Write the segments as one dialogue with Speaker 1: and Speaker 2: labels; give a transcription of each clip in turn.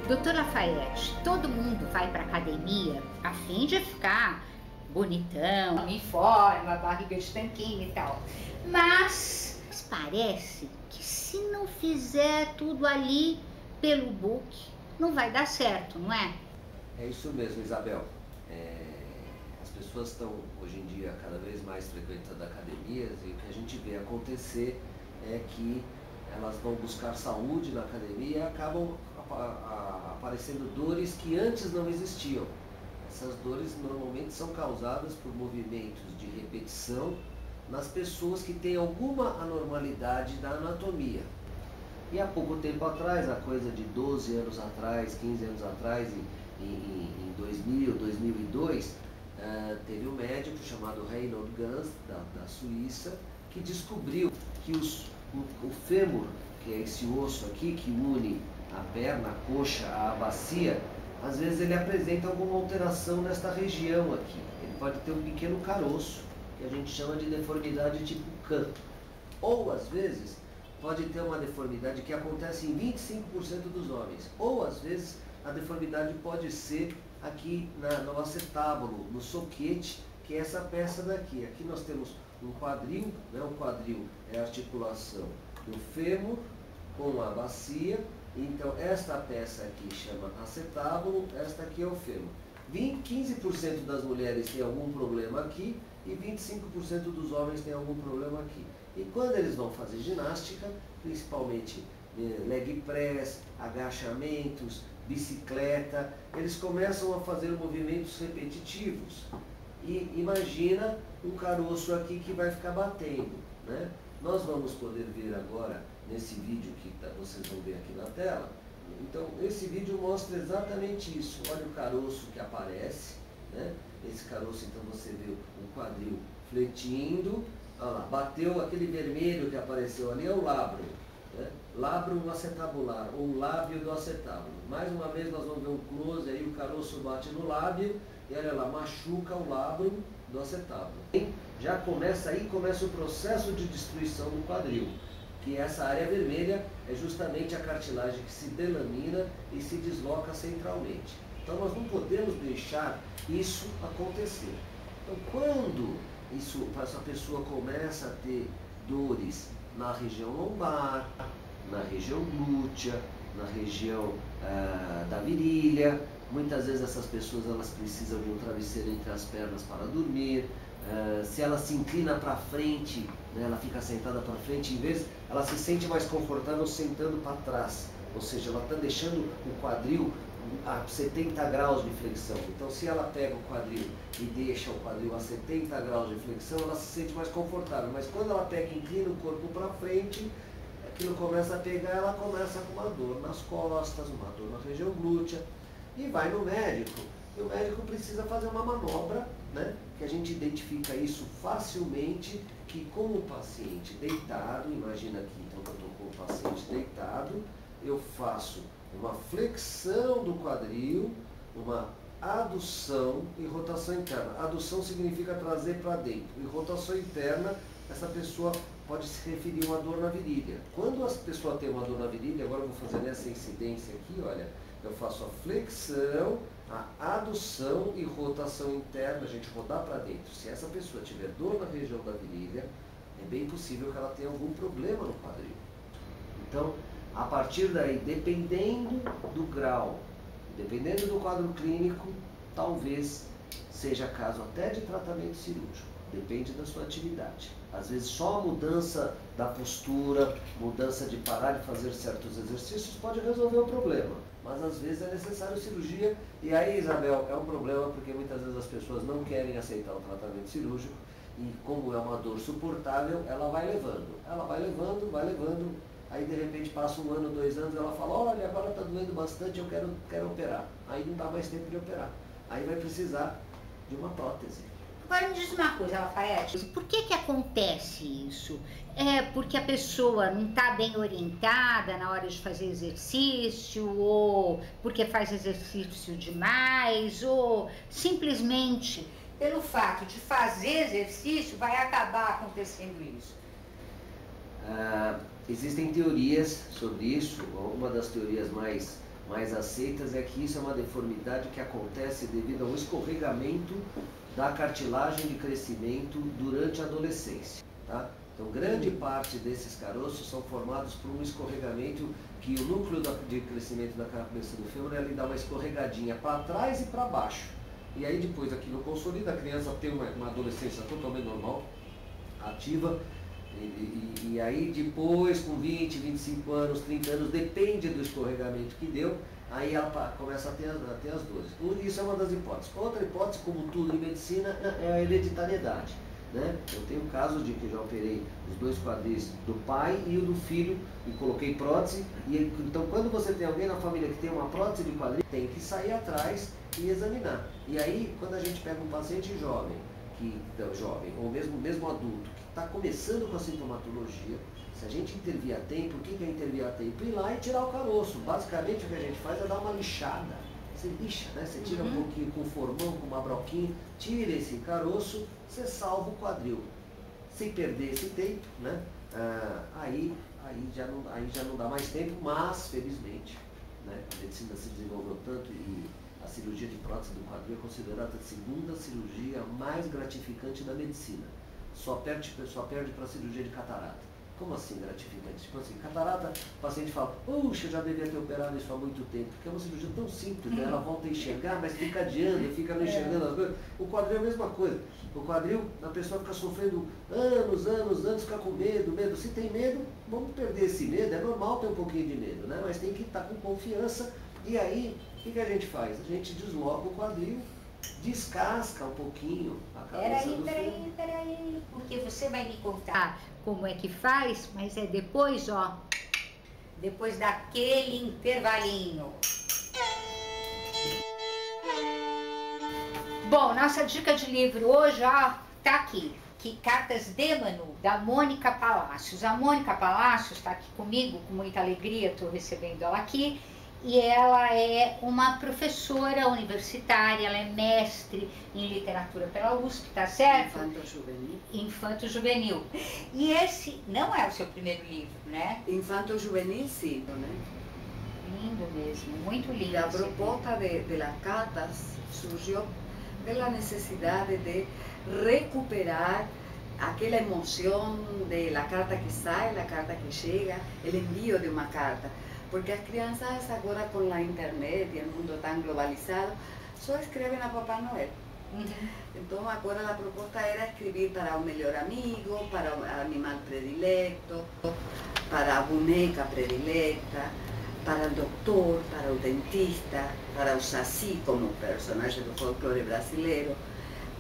Speaker 1: Doutor Lafayette, todo mundo vai para academia a fim de ficar bonitão, em forma, barriga de tanquinho e tal. Mas parece que se não fizer tudo ali pelo book, não vai dar certo, não é?
Speaker 2: É isso mesmo, Isabel. As pessoas estão hoje em dia cada vez mais frequentando academias e o que a gente vê acontecer é que elas vão buscar saúde na academia e acabam aparecendo dores que antes não existiam. Essas dores normalmente são causadas por movimentos de repetição nas pessoas que têm alguma anormalidade da anatomia. E há pouco tempo atrás, há coisa de 12 anos atrás, 15 anos atrás, em 2000, 2002, teve um médico chamado Reinhold Ganz, da Suíça, que descobriu que o fêmur, que é esse osso aqui que une a perna, a coxa, a bacia, às vezes ele apresenta alguma alteração nesta região aqui. Ele pode ter um pequeno caroço, que a gente chama de deformidade tipo Kahn. Ou, às vezes, pode ter uma deformidade que acontece em 25% dos homens. Ou, às vezes, a deformidade pode ser aqui no acetábulo, no soquete, que é essa peça daqui. Aqui nós temos um quadril, né? O quadril é a articulação do fêmur com a bacia. Então, esta peça aqui chama acetábulo, esta aqui é o fêmur. 15% das mulheres têm algum problema aqui e 25% dos homens têm algum problema aqui. E quando eles vão fazer ginástica, principalmente leg press, agachamentos, bicicleta, eles começam a fazer movimentos repetitivos. E imagina um caroço aqui que vai ficar batendo, né? Nós vamos poder ver agora, nesse vídeo que vocês vão ver aqui na tela. Então, esse vídeo mostra exatamente isso. Olha o caroço que aparece, né? Esse caroço, então, você vê o quadril fletindo. Olha lá, bateu aquele vermelho que apareceu ali, é o lábrio, né? Lábrio acetabular, ou lábio do acetábulo. Mais uma vez, nós vamos ver um close, aí o caroço bate no lábio, e olha lá, machuca o lábio do acetábulo. Já começa aí, começa o processo de destruição do quadril, que essa área vermelha é justamente a cartilagem que se delamina e se desloca centralmente. Então nós não podemos deixar isso acontecer. Então quando essa pessoa começa a ter dores na região lombar, na região glútea, na região da virilha, muitas vezes essas pessoas elas precisam de um travesseiro entre as pernas para dormir. Se ela se inclina para frente, né, ela fica sentada para frente, em vez ela se sente mais confortável sentando para trás, ou seja, ela está deixando o quadril a 70 graus de flexão. Então, se ela pega o quadril e deixa o quadril a 70 graus de flexão, ela se sente mais confortável. Mas quando ela pega e inclina o corpo para frente, aquilo começa a pegar, ela começa com uma dor nas costas, uma dor na região glútea, e vai no médico. E o médico precisa fazer uma manobra, né, que a gente identifica isso facilmente, que com o paciente deitado, imagina aqui, então que eu estou com o paciente deitado, eu faço uma flexão do quadril, uma adução e rotação interna. Adução significa trazer para dentro, e rotação interna, essa pessoa pode se referir a uma dor na virilha. Quando a pessoa tem uma dor na virilha, agora eu vou fazer nessa incidência aqui, olha, eu faço a flexão, a adução e rotação interna, a gente rodar para dentro. Se essa pessoa tiver dor na região da virilha, é bem possível que ela tenha algum problema no quadril. Então, a partir daí, dependendo do grau, dependendo do quadro clínico, talvez seja caso até de tratamento cirúrgico. Depende da sua atividade. Às vezes só a mudança da postura, mudança de parar de fazer certos exercícios pode resolver o problema. Mas às vezes é necessário cirurgia. E aí, Isabel, é um problema porque muitas vezes as pessoas não querem aceitar o tratamento cirúrgico. E como é uma dor suportável, ela vai levando. Ela vai levando, vai levando. Aí de repente passa 1 ano, 2 anos, ela fala, olha, agora está doendo bastante, eu quero operar. Aí não dá mais tempo de operar. Aí vai precisar de uma prótese.
Speaker 1: Agora me diz uma coisa, Lafayette, por que acontece isso? É porque a pessoa não está bem orientada na hora de fazer exercício, ou porque faz exercício demais, ou simplesmente pelo fato de fazer exercício vai acabar acontecendo isso?
Speaker 2: Existem teorias sobre isso. Uma das teorias mais mais aceitas é que isso é uma deformidade que acontece devido ao escorregamento da cartilagem de crescimento durante a adolescência, tá? Então, grande parte desses caroços são formados por um escorregamento que o núcleo de crescimento da cabeça do fêmur, ele dá uma escorregadinha para trás e para baixo. E aí depois aquilo consolida, a criança tem uma adolescência totalmente normal, ativa, e aí depois com 20, 25 anos, 30 anos, depende do escorregamento que deu, aí ela começa a ter as dores. Isso é uma das hipóteses. Outra hipótese, como tudo em medicina, é a hereditariedade, né? Eu tenho um caso de que já operei os 2 quadris do pai e o do filho e coloquei prótese. Então quando você tem alguém na família que tem uma prótese de quadril, tem que sair atrás e examinar. E aí quando a gente pega um paciente jovem, ou mesmo adulto, que está começando com a sintomatologia, se a gente intervir a tempo, o que é intervir a tempo? Ir lá e tirar o caroço. Basicamente o que a gente faz é dar uma lixada. Você lixa, né? Você tira um pouquinho com formão, com uma broquinha, tira esse caroço, você salva o quadril. Sem perder esse tempo, né? Aí já não dá mais tempo, mas felizmente, né? A medicina se desenvolveu tanto e a cirurgia de prótese do quadril é considerada a segunda cirurgia mais gratificante da medicina. Só perde para a cirurgia de catarata. Como assim gratificante? Tipo assim, catarata, o paciente fala, puxa, eu já devia ter operado isso há muito tempo, porque é uma cirurgia tão simples, né? Ela volta a enxergar, mas fica adiando, fica não enxergando as coisas. O quadril é a mesma coisa. O quadril, a pessoa fica sofrendo anos, fica com medo. Se tem medo, vamos perder esse medo. É normal ter um pouquinho de medo, né? Mas tem que estar com confiança. E aí, o que a gente faz? A gente desloca o quadril, descasca um pouquinho a cabeça do fêmur.
Speaker 1: Peraí, porque você vai me contar como é que faz, mas é depois, ó, depois daquele intervalinho. Bom, nossa dica de livro hoje, ó, tá aqui. Que Cartas de Manu, da Mônica Palacios. A Mônica Palacios está aqui comigo, com muita alegria, estou recebendo ela aqui. E ela é uma professora universitária, ela é mestre em literatura pela USP, tá certo?
Speaker 3: Infanto-juvenil.
Speaker 1: Infanto-juvenil. E esse não é o seu primeiro livro, né?
Speaker 3: Infanto-juvenil, sim, né?
Speaker 1: Lindo mesmo, muito lindo.
Speaker 3: E a proposta de las cartas surgiu pela necessidade de recuperar aquela emoção da carta que sai, da carta que chega, o envio de uma carta. Porque as crianças agora com a internet e o mundo tão globalizado, só escrevem a Papai Noel. Então agora a proposta era escrever para o melhor amigo, para o animal predileto, para a boneca predileta, para o doutor, para o dentista, para o Saci como personagem do folclore brasileiro,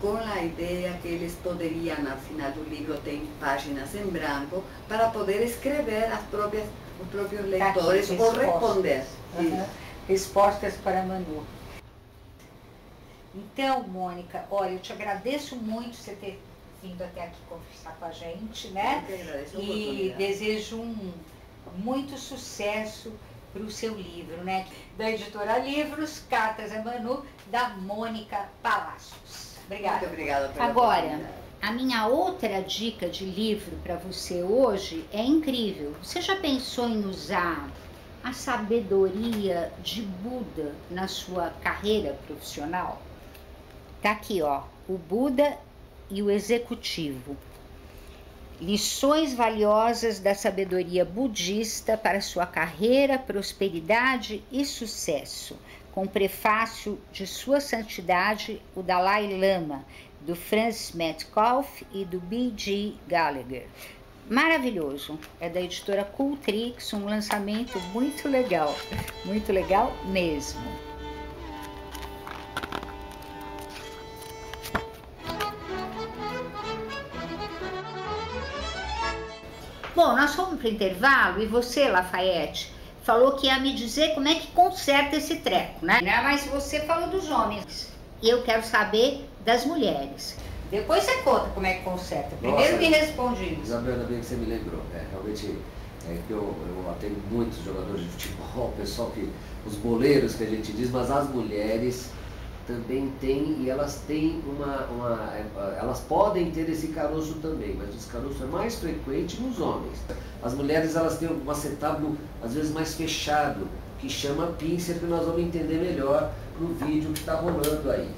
Speaker 3: com a ideia que eles poderiam, ao final do livro, ter páginas em branco para poder escrever os próprios leitores ou responder.
Speaker 1: Respostas para Manu. Então, Mônica, olha, eu te agradeço muito você ter vindo até aqui conversar com a gente, né?
Speaker 3: Eu que agradeço a
Speaker 1: E
Speaker 3: oportunidade.
Speaker 1: desejo muito sucesso para o seu livro, né? Da editora Livros, Cartas a Manu, da Mônica Palacios. Obrigada.
Speaker 3: Muito obrigada pela
Speaker 1: Agora,
Speaker 3: oportunidade.
Speaker 1: a minha outra dica de livro para você hoje é incrível. Você já pensou em usar a sabedoria de Buda na sua carreira profissional? Tá aqui, ó, o Buda e o Executivo. Lições valiosas da sabedoria budista para sua carreira, prosperidade e sucesso, com prefácio de Sua Santidade, o Dalai Lama, do Francis Metcalfe e do B.G. Gallagher. Maravilhoso, é da editora Cultrix, um lançamento muito legal mesmo. Bom, nós fomos para o intervalo e você, Lafayette, falou que ia me dizer como é que conserta esse treco, né? Mas você falou dos homens. Eu quero saber das mulheres. Depois você conta como é que conserta. Primeiro
Speaker 2: Nossa,
Speaker 1: me responde isso.
Speaker 2: Isabel, ainda bem que você me lembrou. Realmente, eu atendo muitos jogadores de futebol, pessoal os boleiros que a gente diz, mas as mulheres também têm, e elas têm elas podem ter esse caroço também, mas esse caroço é mais frequente nos homens. As mulheres, elas têm um acetábulo às vezes mais fechado, que chama pincer, que nós vamos entender melhor no vídeo que está rolando aí.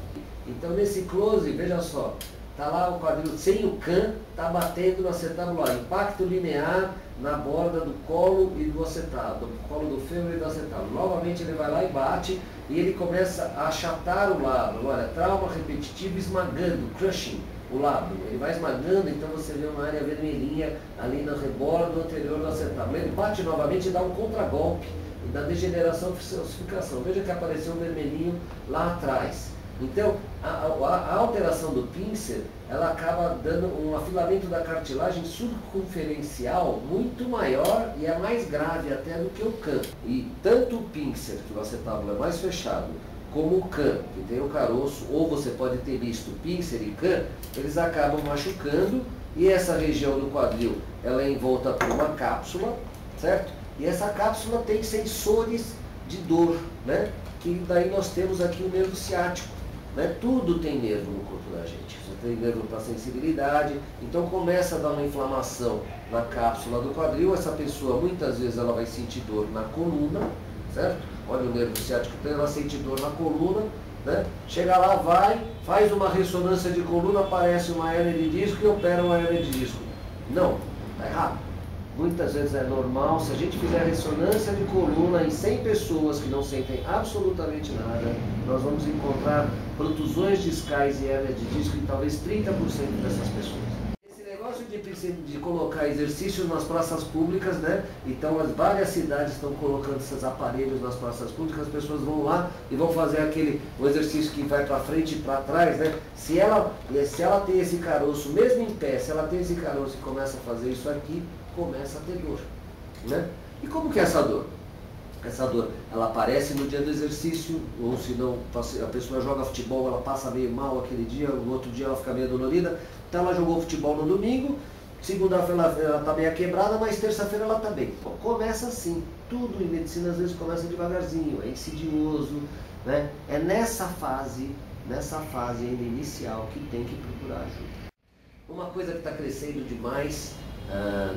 Speaker 2: Então nesse close, veja só, está lá o quadril sem o can, está batendo no acetábulo, impacto linear na borda do colo e do acetábulo, do colo do fêmur e do acetábulo. Novamente ele vai lá e bate e ele começa a achatar o lábio. Olha, trauma repetitivo esmagando, crushing o lábio. Ele vai esmagando, então você vê uma área vermelhinha ali no rebordo anterior do acetábulo. Ele bate novamente e dá um contragolpe e dá degeneração e ossificação. Veja que apareceu um vermelhinho lá atrás. Então, a alteração do pincer, ela acaba dando um afilamento da cartilagem circunferencial muito maior e é mais grave até do que o can. E tanto o pincer, que o acetábulo é mais fechado, como o can, que tem o caroço, ou você pode ter visto pincer e can, eles acabam machucando e essa região do quadril, ela é envolta por uma cápsula, certo? E essa cápsula tem sensores de dor, né? Que daí nós temos aqui o nervo ciático. Né? Tudo tem nervo no corpo da gente. Você tem nervo para sensibilidade, então começa a dar uma inflamação na cápsula do quadril. Essa pessoa muitas vezes ela vai sentir dor na coluna, certo? Olha o nervo ciático, então ela sente dor na coluna, né? Chega lá, vai, faz uma ressonância de coluna, aparece uma hérnia de disco e opera uma hérnia de disco. Não, está errado. Muitas vezes é normal, se a gente fizer ressonância de coluna em 100 pessoas que não sentem absolutamente nada, nós vamos encontrar protusões discais e hérnia de disco em talvez 30% dessas pessoas. Esse negócio de colocar exercícios nas praças públicas, né? Então as várias cidades estão colocando esses aparelhos nas praças públicas, as pessoas vão lá e vão fazer o exercício que vai para frente e para trás, né? Se ela tem esse caroço, mesmo em pé, se ela tem esse caroço e começa a fazer isso aqui, começa a ter dor, né? E como que é essa dor? Essa dor, ela aparece no dia do exercício, ou se não, a pessoa joga futebol, ela passa meio mal aquele dia, no outro dia ela fica meio dolorida, então ela jogou futebol no domingo, segunda-feira ela está meio quebrada, mas terça-feira ela está bem. Bom, começa assim, tudo em medicina às vezes começa devagarzinho, é insidioso, né? É nessa fase ainda inicial que tem que procurar ajuda. Uma coisa que está crescendo demais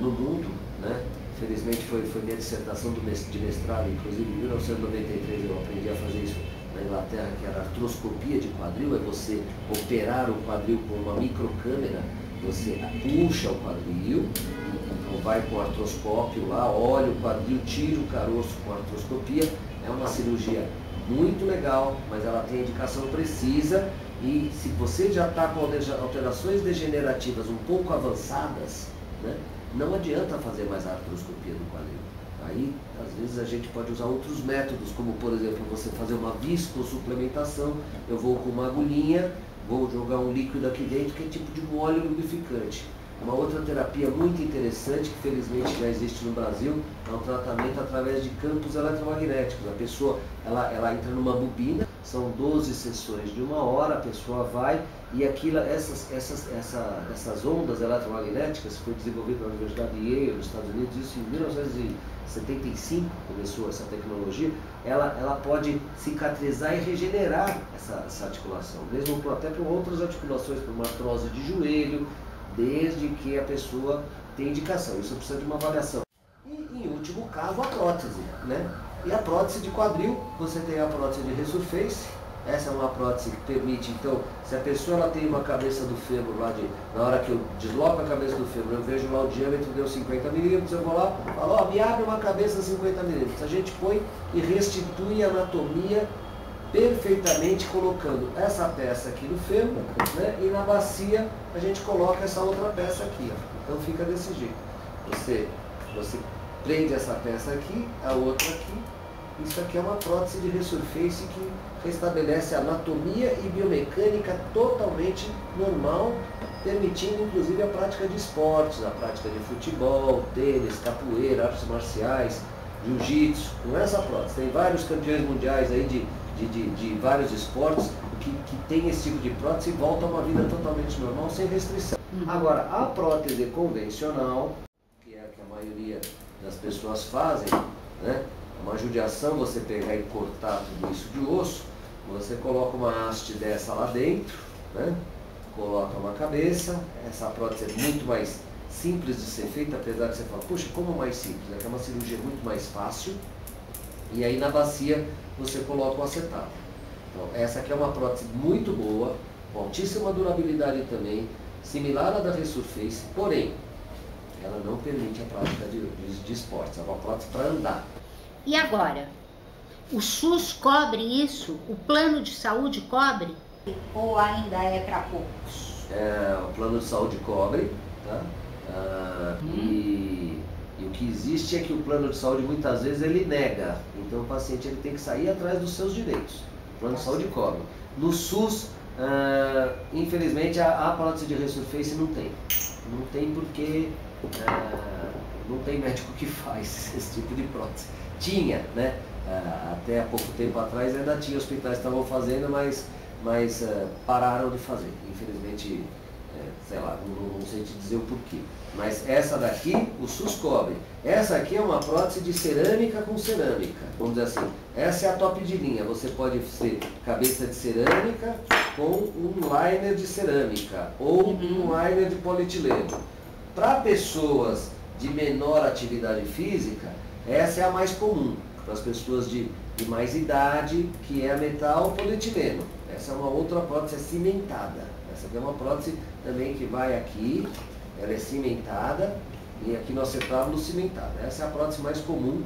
Speaker 2: no mundo, né? Felizmente foi minha dissertação de mestrado, inclusive em 1993 eu aprendi a fazer isso na Inglaterra, que era artroscopia de quadril, é você operar o quadril com uma microcâmera, você puxa o quadril, então vai com o artroscópio lá, olha o quadril, tira o caroço com a artroscopia, é uma cirurgia muito legal, mas ela tem indicação precisa e se você já está com alterações degenerativas um pouco avançadas, né? Não adianta fazer mais a artroscopia do quadril. Aí, às vezes, a gente pode usar outros métodos, como, por exemplo, você fazer uma viscosuplementação. Eu vou com uma agulhinha, vou jogar um líquido aqui dentro, que é tipo de um óleo lubrificante. Uma outra terapia muito interessante, que felizmente já existe no Brasil, é um tratamento através de campos eletromagnéticos. A pessoa, ela entra numa bobina, são 12 sessões de 1 hora, a pessoa vai e essas ondas eletromagnéticas, foi desenvolvido na Universidade de Yale, nos Estados Unidos, isso em 1975 começou essa tecnologia, ela pode cicatrizar e regenerar essa articulação, mesmo até para outras articulações, para uma artrose de joelho, desde que a pessoa tem indicação. Isso precisa de uma avaliação. E, em último caso, a prótese, né? E a prótese de quadril, você tem a prótese de resurface. Essa é uma prótese que permite, então, se a pessoa ela tem uma cabeça do fêmur lá na hora que eu desloco a cabeça do fêmur, eu vejo lá o diâmetro deu 50 milímetros, eu vou lá e falo, ó, me abre uma cabeça 50 milímetros. A gente põe e restitui a anatomia perfeitamente colocando essa peça aqui no fêmur, né, e na bacia a gente coloca essa outra peça aqui, ó. Então fica desse jeito. Você prende essa peça aqui, a outra aqui. Isso aqui é uma prótese de resurface que restabelece a anatomia e biomecânica totalmente normal, permitindo inclusive a prática de esportes, a prática de futebol, tênis, capoeira, artes marciais, jiu-jitsu. Com essa prótese, tem vários campeões mundiais aí de vários esportes que tem esse tipo de prótese e voltam a uma vida totalmente normal, sem restrição. Agora, a prótese convencional, que é a que a maioria das pessoas fazem, né? Uma judiação, você pegar e cortar tudo isso de osso, você coloca uma haste dessa lá dentro, né? Coloca uma cabeça, essa prótese é muito mais simples de ser feita, apesar de você falar, puxa, como mais simples? É que é uma cirurgia muito mais fácil, e aí na bacia você coloca o acetato. Então, essa aqui é uma prótese muito boa, com altíssima durabilidade também, similar à da Resurface, porém, ela não permite a prática de esportes, é uma prótese para andar.
Speaker 1: E agora? O SUS cobre isso? O plano de saúde cobre? Ou ainda é para poucos?
Speaker 2: O plano de saúde cobre, tá? E o que existe é que o plano de saúde muitas vezes ele nega, então o paciente ele tem que sair atrás dos seus direitos. O plano de saúde cobre. No SUS, infelizmente a prótese de Resurface não tem. Não tem porque não tem médico que faz esse tipo de prótese. Tinha, né? Até há pouco tempo atrás ainda tinha hospitais que estavam fazendo, mas pararam de fazer. Infelizmente, sei lá, não sei te dizer o porquê. Mas essa daqui, o SUS cobre. Essa aqui é uma prótese de cerâmica com cerâmica. Vamos dizer assim, essa é a top de linha. Você pode ser cabeça de cerâmica com um liner de cerâmica ou um liner de polietileno. Para pessoas de menor atividade física, essa é a mais comum. Para as pessoas de mais idade, que é a metal polietileno. Essa é uma outra prótese cimentada. Essa aqui é uma prótese também que vai aqui, ela é cimentada e aqui no acetábulo cimentada. Essa é a prótese mais comum,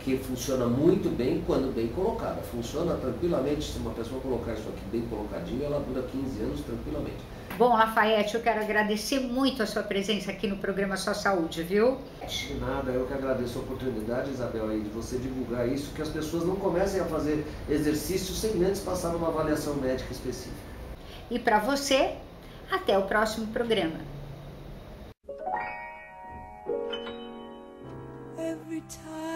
Speaker 2: que funciona muito bem quando bem colocada. Funciona tranquilamente, se uma pessoa colocar isso aqui bem colocadinho, ela dura 15 anos tranquilamente.
Speaker 1: Bom, Lafayette, eu quero agradecer muito a sua presença aqui no programa Só Saúde, viu?
Speaker 2: De nada, eu que agradeço a oportunidade, Isabel, aí, de você divulgar isso, que as pessoas não comecem a fazer exercício sem antes passar uma avaliação médica específica.
Speaker 1: E para você, até o próximo programa. Every time